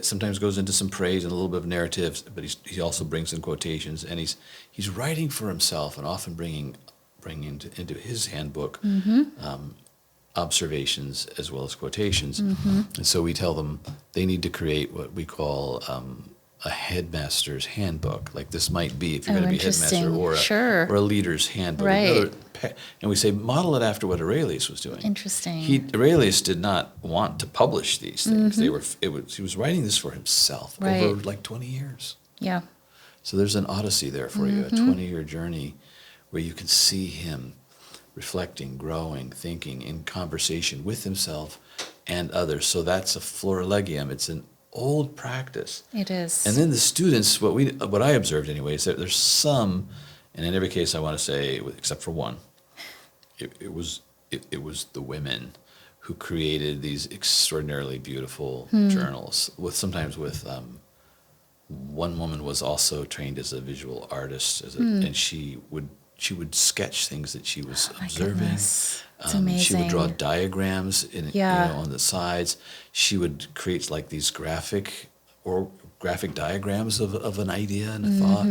sometimes goes into some praise and a little bit of narratives, but he also brings in quotations, and he's writing for himself and often bringing into his handbook observations as well as quotations. And so we tell them they need to create what we call a headmaster's handbook. Like this might be if you're going to be a headmaster or a leader's handbook. Right. And we say model it after what Aurelius was doing. Interesting. Aurelius did not want to publish these things. He was writing this for himself over like 20 years. Yeah. So there's an odyssey there for you, a 20-year journey where you can see him reflecting, growing, thinking in conversation with himself and others. So that's a Florilegium. It's an old practice. It is. And then the students, what I observed anyway, is that there's some, and in every case I want to say, except for one, it was the women who created these extraordinarily beautiful journals. Sometimes with one woman was also trained as a visual artist, and she would sketch things that she was observing. It's amazing. She would draw diagrams on the sides. She would create like these graphic diagrams of an idea and a thought.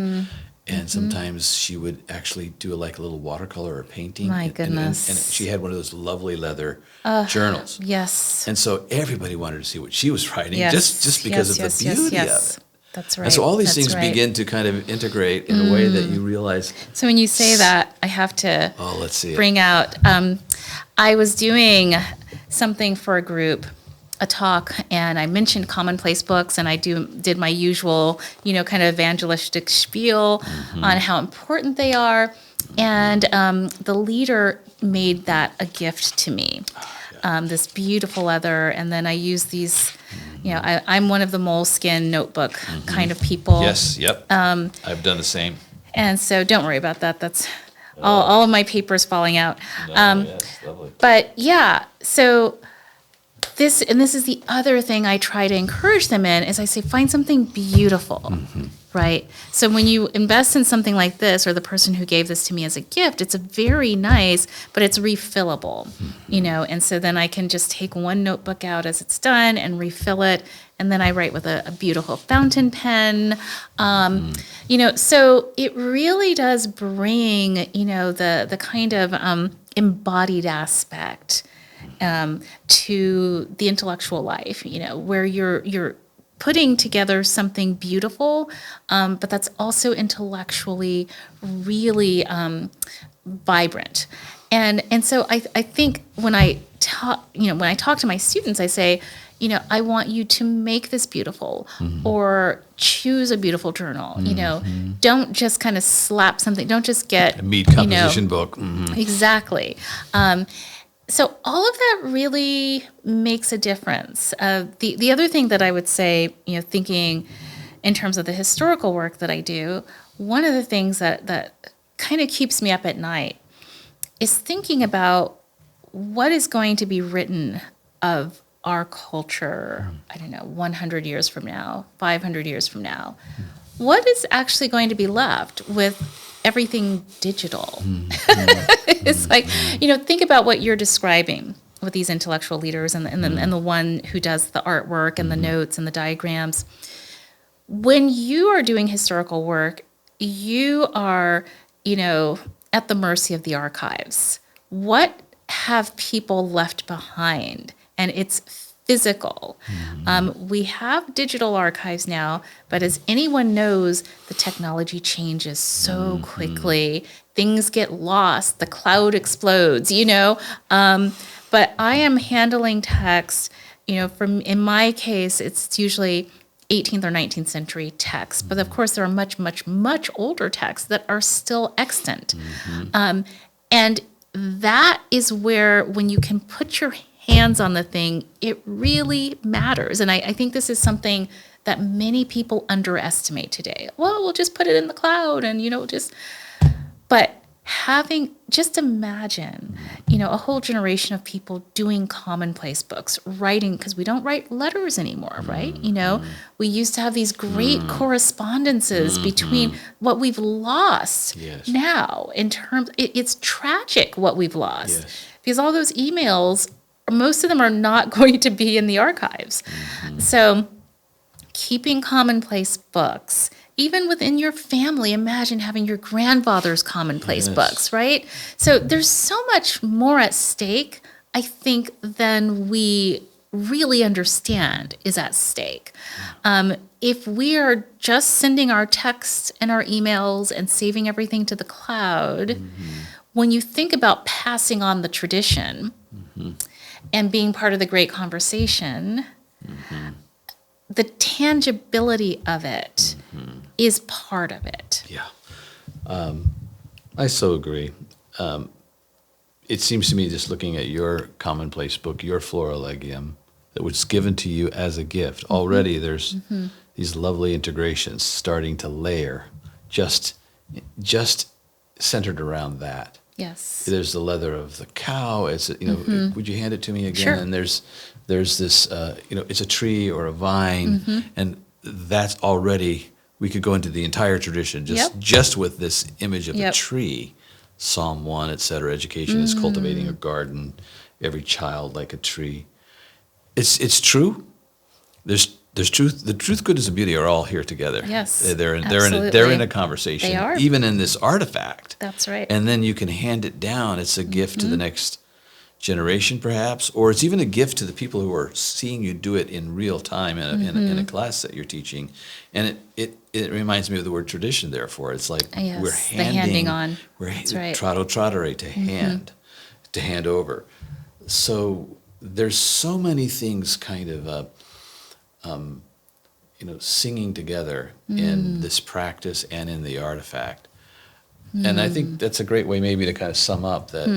And sometimes she would actually do like a little watercolor or painting. My And goodness. she had one of those lovely leather journals. Yes. And so everybody wanted to see what she was writing, Yes. just because of the beauty of it. That's right. And so all these That's things right. begin to kind of integrate in a way that you realize, So when you say that, I have to let's see it. bring out, I was doing something for a group, a talk, and I mentioned Commonplace books, and I did my usual, kind of evangelistic spiel on how important they are. And the leader made that a gift to me, this beautiful leather. And then I used these, I'm one of the moleskin notebook kind of people. Yes, yep. I've done the same. And so don't worry about that. That's all of my papers falling out. Yes, lovely. But yeah, so this is the other thing I try to encourage them in is I say, find something beautiful, right? So when you invest in something like this, or the person who gave this to me as a gift, it's a very nice, but it's refillable, and so then I can just take one notebook out as it's done and refill it. And then I write with a beautiful fountain pen, so it really does bring, the kind of embodied aspect to the intellectual life, where you're putting together something beautiful, but that's also intellectually really vibrant. And so I think when I talk to my students, I say, I want you to make this beautiful, or choose a beautiful journal. Don't just kind of slap something. Don't just get A mead composition book. Exactly. So all of that really makes a difference. The other thing that I would say, thinking in terms of the historical work that I do, one of the things that kind of keeps me up at night is thinking about what is going to be written of our culture, 100 years from now, 500 years from now. What is actually going to be left with everything digital? It's like, think about what you're describing with these intellectual leaders and the one who does the artwork and the notes and the diagrams. When you are doing historical work, you are, at the mercy of the archives. What have people left behind? And it's physical. We have digital archives now, but as anyone knows, the technology changes so quickly. Things get lost. The cloud explodes, But I am handling text, in my case, it's usually 18th or 19th century texts. But of course, there are much, much, much older texts that are still extant. And that is where, when you can put your hands on the thing, it really matters. And I think this is something that many people underestimate today. Well, we'll just put it in the cloud and, but just imagine, a whole generation of people doing Commonplace books, writing, because we don't write letters anymore, right? We used to have these great correspondences between what we've lost now in terms, it's tragic what we've lost because all those emails, most of them are not going to be in the archives. So keeping Commonplace books, even within your family, imagine having your grandfather's Commonplace books, right? So there's so much more at stake, I think, than we really understand is at stake. If we are just sending our texts and our emails and saving everything to the cloud, when you think about passing on the tradition and being part of the great conversation, the tangibility of it is part of it. Yeah. I so agree. It seems to me, just looking at your Commonplace book, your Florilegium, that was given to you as a gift, already there's these lovely integrations starting to layer, just centered around that. Yes. There's the leather of the cow. It's would you hand it to me again? Sure. And there's this it's a tree or a vine, and that's already, we could go into the entire tradition just with this image of a tree. Psalm 1, et cetera. Education is cultivating a garden. Every child like a tree. It's true. There's There's truth. The truth, goodness, and beauty are all here together. Yes, they're in absolutely. a conversation. They are. Even in this artifact. That's right. And then you can hand it down. It's a gift to the next generation, perhaps, or it's even a gift to the people who are seeing you do it in real time in a class that you're teaching. And it reminds me of the word tradition. Therefore, it's like Yes, we're the handing on. We're That's right. tradere to hand over. So there's so many things kind of singing together in this practice and in the artifact. And I think that's a great way maybe to kind of sum up that,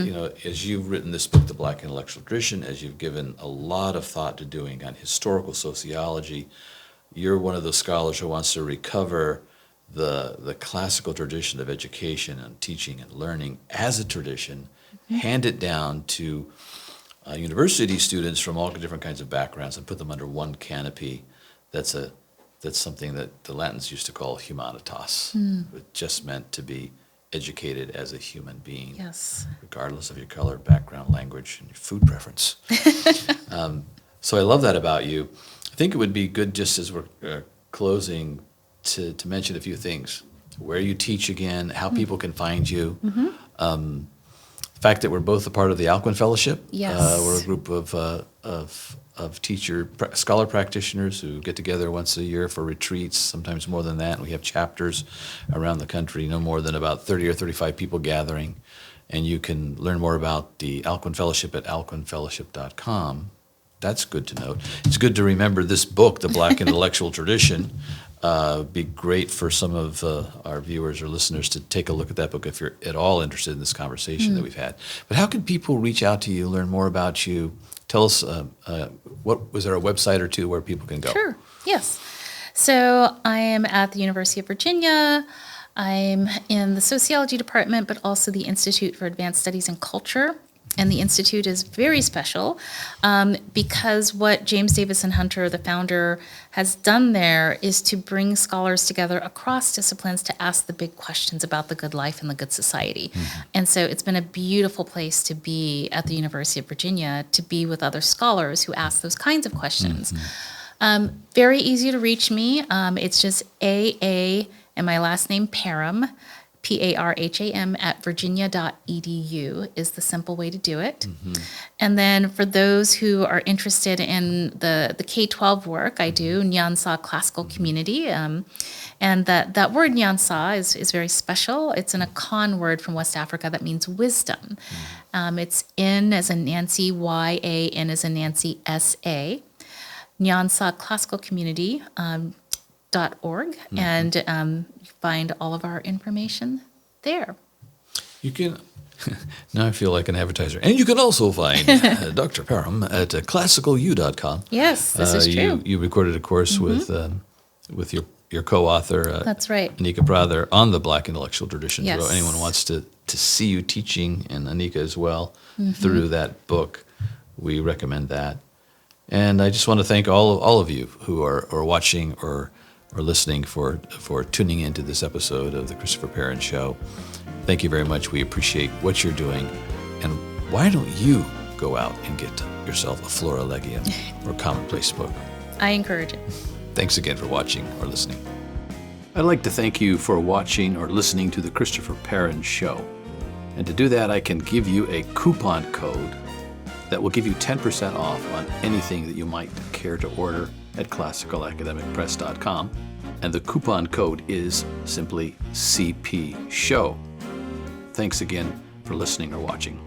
as you've written this book, The Black Intellectual Tradition, as you've given a lot of thought to doing on historical sociology, you're one of those scholars who wants to recover the classical tradition of education and teaching and learning as a tradition, hand it down to university students from all different kinds of backgrounds and put them under one canopy. That's something that the Latins used to call humanitas. It just meant to be educated as a human being, Yes. regardless of your color, background, language, and your food preference. So I love that about you. I think it would be good, just as we're closing, to mention a few things. Where you teach again, how people can find you. The fact that we're both a part of the Alcuin Fellowship. Yes. We're a group of scholar practitioners who get together once a year for retreats, sometimes more than that. We have chapters around the country, no more than about 30 or 35 people gathering. And you can learn more about the Alcuin Fellowship at alcuinfellowship.com. That's good to note. It's good to remember this book, The Black Intellectual Tradition. Be great for some of our viewers or listeners to take a look at that book if you're at all interested in this conversation that we've had. But how can people reach out to you, learn more about you? Tell us, was there a website or two where people can go? Sure, yes. So I am at the University of Virginia. I'm in the sociology department, but also the Institute for Advanced Studies in Culture. And the Institute is very special because what James Davison Hunter, the founder, has done there is to bring scholars together across disciplines to ask the big questions about the good life and the good society. And so it's been a beautiful place to be at the University of Virginia, to be with other scholars who ask those kinds of questions. Very easy to reach me. It's just AA and my last name, Parham, Parham at virginia.edu is the simple way to do it. And then for those who are interested in the K-12 work, I do Nyansa Classical Community. And that word Nyansa is very special. It's an Akan word from West Africa that means wisdom. It's N as in Nancy, Y-A, N as in Nancy, S-A. Nyansa Classical Community. .org, and you find all of our information there. You can, now I feel like an advertiser. And you can also find Dr. Parham at classicalu.com. Yes, this is true. You recorded a course with your co-author, That's right. Anika Prather, on the Black Intellectual Tradition. Yes. So anyone wants to see you teaching, and Anika as well, through that book, we recommend that. And I just want to thank all of you who are watching or listening for tuning into this episode of the Christopher Perrin Show. Thank you very much. We appreciate what you're doing. And why don't you go out and get yourself a Flora Legium or Commonplace book? I encourage it. Thanks again for watching or listening. I'd like to thank you for watching or listening to the Christopher Perrin Show. And to do that, I can give you a coupon code that will give you 10% off on anything that you might care to order at classicalacademicpress.com. And the coupon code is simply CP Show. Thanks again for listening or watching.